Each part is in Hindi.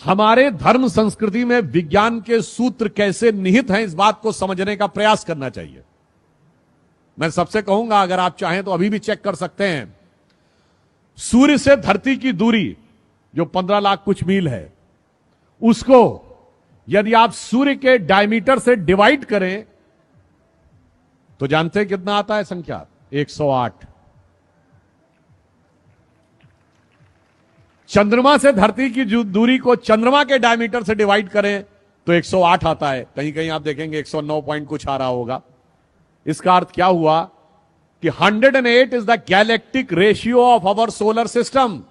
हमारे धर्म संस्कृति में विज्ञान के सूत्र कैसे निहित हैं, इस बात को समझने का प्रयास करना चाहिए। मैं सबसे कहूंगा, अगर आप चाहें तो अभी भी चेक कर सकते हैं। सूर्य से धरती की दूरी जो 15 लाख कुछ मील है, उसको यदि आप सूर्य के डायमीटर से डिवाइड करें तो जानते हैं कितना आता है संख्या? 108। चंद्रमा से धरती की दूरी को चंद्रमा के डायमीटर से डिवाइड करें तो 108 आता है। कहीं कहीं आप देखेंगे 109 पॉइंट कुछ आ रहा होगा। इसका अर्थ क्या हुआ कि 108 is the galactic ratio of our solar system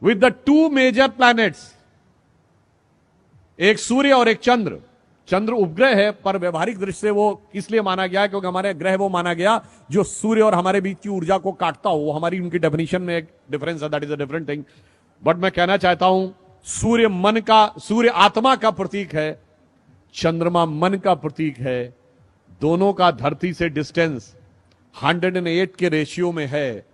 with the 2 major planets, एक सूर्य और एक चंद्र। चंद्र उपग्रह है, पर व्यवहारिक दृष्टि से वो इसलिए माना गया क्योंकि हमारे ग्रह वो माना गया जो सूर्य और हमारे बीच की ऊर्जा को काटता हो। वो हमारी उनकी डेफिनेशन में एक डिफरेंस है, that is a different thing. But मैं कहना चाहता हूं, सूर्य आत्मा का प्रतीक है, चंद्रमा मन का प्रतीक है। दोनों का धरती से डिस्टेंस 108 के रेशियो में है।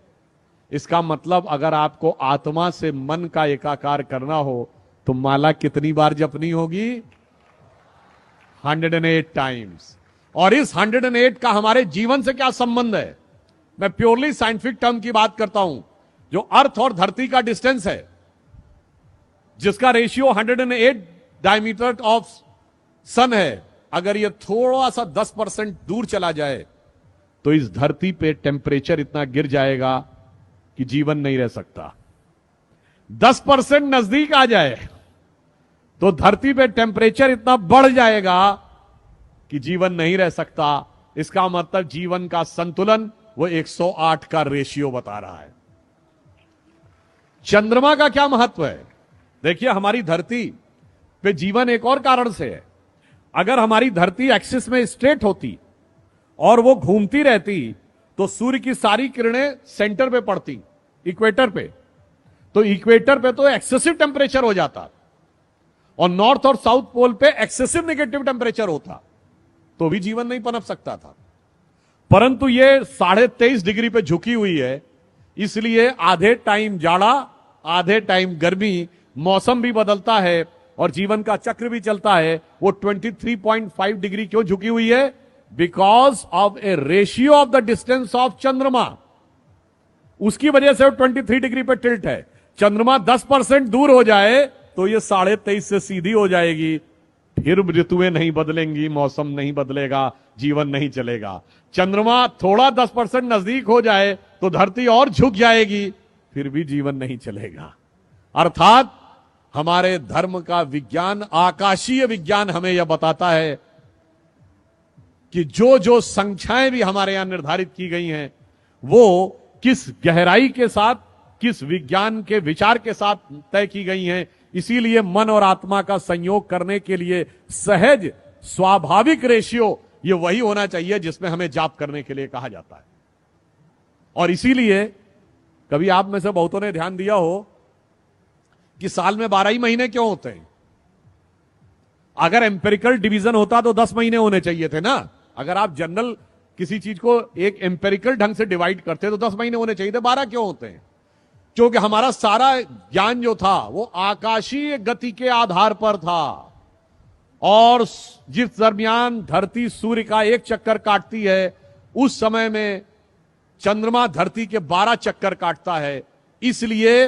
इसका मतलब अगर आपको आत्मा से मन का एकाकार करना हो तो माला कितनी बार जपनी होगी? 108 टाइम्स। और इस 108 का हमारे जीवन से क्या संबंध है? मैं प्योरली साइंटिफिक टर्म की बात करता हूं। जो अर्थ और धरती का डिस्टेंस है, जिसका रेशियो 108 डायमीटर ऑफ सन है, अगर ये थोड़ा सा 10% दूर चला जाए तो इस धरती पे टेम्परेचर इतना गिर जाएगा कि जीवन नहीं रह सकता। 10% नजदीक आ जाए तो धरती पे टेम्परेचर इतना बढ़ जाएगा कि जीवन नहीं रह सकता। इसका मतलब जीवन का संतुलन वो 108 का रेशियो बता रहा है। चंद्रमा का क्या महत्व है? देखिए, हमारी धरती पे जीवन एक और कारण से है। अगर हमारी धरती एक्सिस में स्ट्रेट होती और वो घूमती रहती तो सूर्य की सारी किरणें सेंटर पे पड़ती, इक्वेटर पे। तो इक्वेटर पे तो एक्सेसिव टेम्परेचर हो जाता और नॉर्थ और साउथ पोल पे एक्सेसिव नेगेटिव टेम्परेचर होता, तो भी जीवन नहीं पनप सकता था। परंतु ये 23.5 डिग्री पे झुकी हुई है, इसलिए आधे टाइम जाड़ा, आधे टाइम गर्मी, मौसम भी बदलता है और जीवन का चक्र भी चलता है। वो 23.5 डिग्री क्यों झुकी हुई है? Because of A ratio of the distance of चंद्रमा। उसकी वजह से वो 23 डिग्री पे टिल्ट है। चंद्रमा 10% दूर हो जाए तो ये 23.5 से सीधी हो जाएगी। फिर ऋतुएं नहीं बदलेंगी, मौसम नहीं बदलेगा, जीवन नहीं चलेगा। चंद्रमा थोड़ा 10% नजदीक हो जाए तो धरती और झुक जाएगी, फिर भी जीवन नहीं चलेगा। अर्थात हमारे धर्म का विज्ञान, आकाशीय विज्ञान, हमें यह बताता है कि जो जो संख्याएं भी हमारे यहां निर्धारित की गई हैं, वो किस गहराई के साथ, किस विज्ञान के विचार के साथ तय की गई हैं। इसीलिए मन और आत्मा का संयोग करने के लिए सहज स्वाभाविक रेशियो ये वही होना चाहिए जिसमें हमें जाप करने के लिए कहा जाता है। और इसीलिए कभी आप में से बहुतों ने ध्यान दिया हो कि साल में 12 ही महीने क्यों होते हैं? अगर एम्पेरिकल डिवीजन होता तो 10 महीने होने चाहिए थे ना। अगर आप जनरल किसी चीज को एक एम्पेरिकल ढंग से डिवाइड करते तो 10 महीने होने चाहिए थे। 12 क्यों होते हैं? क्योंकि हमारा सारा ज्ञान जो था वो आकाशीय गति के आधार पर था। और जिस दरमियान धरती सूर्य का एक चक्कर काटती है, उस समय में चंद्रमा धरती के 12 चक्कर काटता है। इसलिए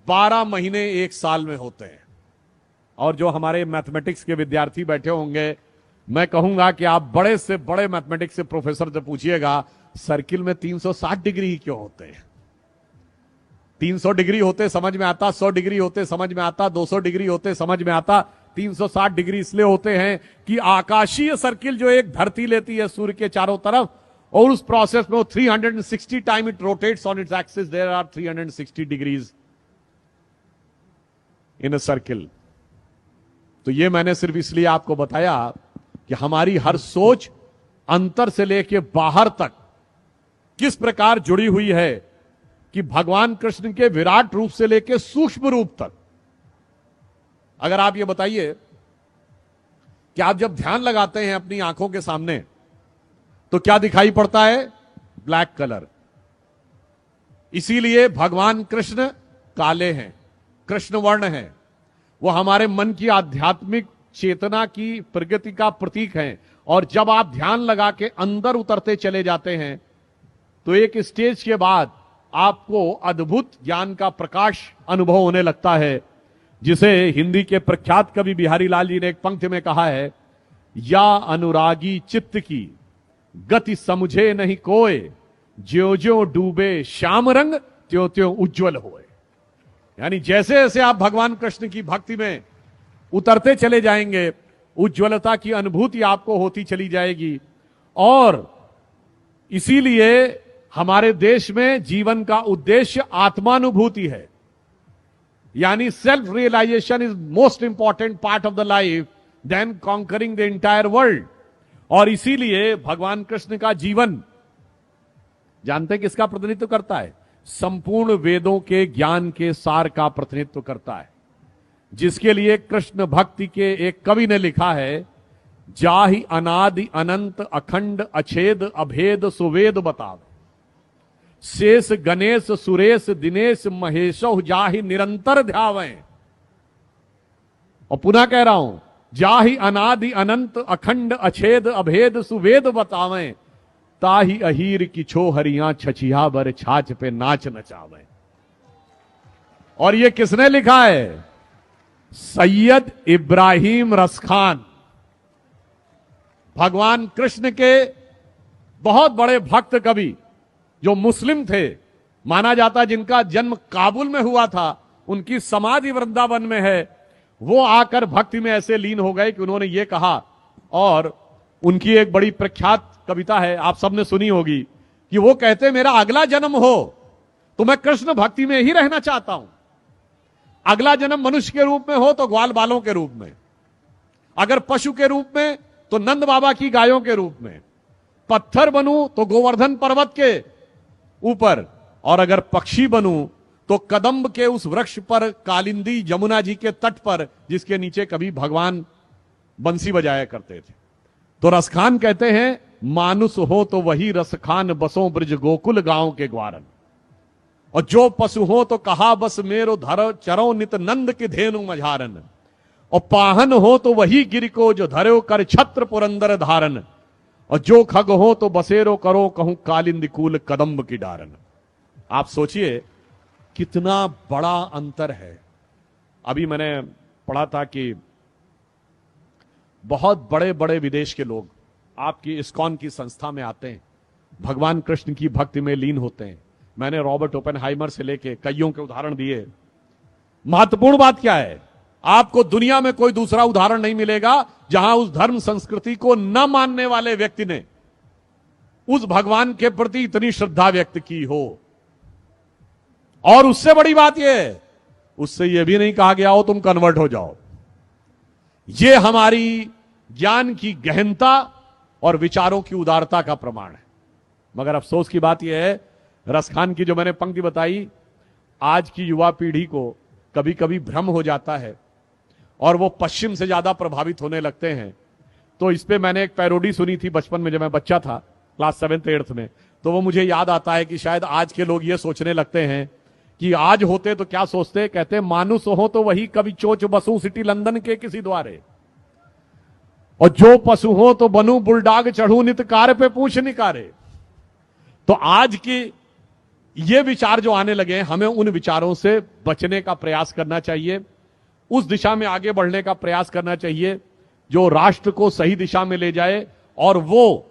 12 महीने एक साल में होते हैं। और जो हमारे मैथमेटिक्स के विद्यार्थी बैठे होंगे, मैं कहूंगा कि आप बड़े से बड़े मैथमेटिक्स के प्रोफेसर से पूछिएगा, सर्किल में 360 डिग्री ही क्यों होते हैं? 300 डिग्री होते समझ में आता, 100 डिग्री होते समझ में आता, 200 डिग्री होते समझ में आता। 360 डिग्री इसलिए होते हैं कि आकाशीय सर्किल जो एक धरती लेती है सूर्य के चारों तरफ, और उस प्रोसेस में 360 time it rotates on its axis, there are 360 degrees in a circle. तो ये मैंने सिर्फ इसलिए आपको बताया कि हमारी हर सोच अंतर से लेकर बाहर तक किस प्रकार जुड़ी हुई है कि भगवान कृष्ण के विराट रूप से लेकर सूक्ष्म रूप तक। अगर आप ये बताइए कि आप जब ध्यान लगाते हैं अपनी आंखों के सामने तो क्या दिखाई पड़ता है? Black colour. इसीलिए भगवान कृष्ण काले हैं, कृष्ण वर्ण हैं। वो हमारे मन की आध्यात्मिक चेतना की प्रगति का प्रतीक हैं। और जब आप ध्यान लगा के अंदर उतरते चले जाते हैं तो एक स्टेज के बाद आपको अद्भुत ज्ञान का प्रकाश अनुभव होने लगता है, जिसे हिंदी के प्रख्यात कवि बिहारी लाल जी ने एक पंक्ति में कहा है, या अनुरागी चित्त की गति समझे नहीं कोय, ज्यो ज्यो डूबे श्याम रंग त्यों त्यों उज्जवल होए। यानी जैसे जैसे आप भगवान कृष्ण की भक्ति में उतरते चले जाएंगे, उज्ज्वलता की अनुभूति आपको होती चली जाएगी। और इसीलिए हमारे देश में जीवन का उद्देश्य आत्मानुभूति है, यानी self realization is most important part of the life then conquering the entire world. और इसीलिए भगवान कृष्ण का जीवन जानते हैं किसका प्रतिनिधित्व करता है? संपूर्ण वेदों के ज्ञान के सार का प्रतिनिधित्व करता है, जिसके लिए कृष्ण भक्ति के एक कवि ने लिखा है, जाहि अनादि अनंत अखंड अछेद अभेद सुवेद बतावे, शेष गणेश सुरेश दिनेश महेशो जाहि निरंतर ध्यावें। और पुनः कह रहा हूं, जाहि अनादि अनंत अखंड अछेद अभेद सुवेद बतावें, ताहि अहीर की छो हरियां छछिया बर छाछ पे नाच नचावे। और ये किसने लिखा है? सैयद इब्राहिम रसखान, भगवान कृष्ण के बहुत बड़े भक्त कवि, जो मुस्लिम थे, माना जाता जिनका जन्म काबुल में हुआ था, उनकी समाधि वृंदावन में है। वो आकर भक्ति में ऐसे लीन हो गए कि उन्होंने ये कहा, और उनकी एक बड़ी प्रख्यात कविता है, आप सबने सुनी होगी, कि वो कहते मेरा अगला जन्म हो तो मैं कृष्ण भक्ति में ही रहना चाहता हूं। अगला जन्म मनुष्य के रूप में हो तो ग्वाल बालों के रूप में, अगर पशु के रूप में तो नंद बाबा की गायों के रूप में, पत्थर बनूं तो गोवर्धन पर्वत के ऊपर, और अगर पक्षी बनूं तो कदम्ब के उस वृक्ष पर, कालिंदी यमुना जी के तट पर, जिसके नीचे कभी भगवान बंसी बजाया करते थे। तो रसखान कहते हैं, मानुष हो तो वही रसखान बसों ब्रज गोकुल गांव के ग्वारन, और जो पशु हो तो कहा बस मेरो धरो चरो नित नंद के धेनु मझारन, और पाहन हो तो वही गिर को जो धरो कर छत्र पुरंदर धारन, और जो खग हो तो बसेरो करो कहूं कालिंद कूल कदम्ब की डारन। आप सोचिए कितना बड़ा अंतर है। अभी मैंने पढ़ा था कि बहुत बड़े बड़े विदेश के लोग आपकी इस्कॉन की संस्था में आते हैं, भगवान कृष्ण की भक्ति में लीन होते हैं। मैंने रॉबर्ट ओपेनहाइमर से लेके कईयों के उदाहरण दिए। महत्वपूर्ण बात क्या है? आपको दुनिया में कोई दूसरा उदाहरण नहीं मिलेगा जहां उस धर्म संस्कृति को न मानने वाले व्यक्ति ने उस भगवान के प्रति इतनी श्रद्धा व्यक्त की हो। और उससे बड़ी बात यह है, उससे यह भी नहीं कहा गया हो तुम कन्वर्ट हो जाओ। यह हमारी ज्ञान की गहनता और विचारों की उदारता का प्रमाण है। मगर अफसोस की बात यह है, रसखान की जो मैंने पंक्ति बताई, आज की युवा पीढ़ी को कभी कभी भ्रम हो जाता है और वो पश्चिम से ज्यादा प्रभावित होने लगते हैं। तो इस पे मैंने एक पैरोडी सुनी थी बचपन में, जब मैं बच्चा था, क्लास 7th 8th में। तो वो मुझे याद आता है कि शायद आज के लोग ये सोचने लगते हैं कि आज होते तो क्या सोचते, कहते मानुष हो तो वही कभी चोच बसू सिटी लंदन के किसी द्वारे, और जो पशु हो तो बनू बुलडाग चढ़ू नित कार पे पूछ निकारे। तो आज की ये विचार जो आने लगे हैं, हमें उन विचारों से बचने का प्रयास करना चाहिए, उस दिशा में आगे बढ़ने का प्रयास करना चाहिए जो राष्ट्र को सही दिशा में ले जाए, और वो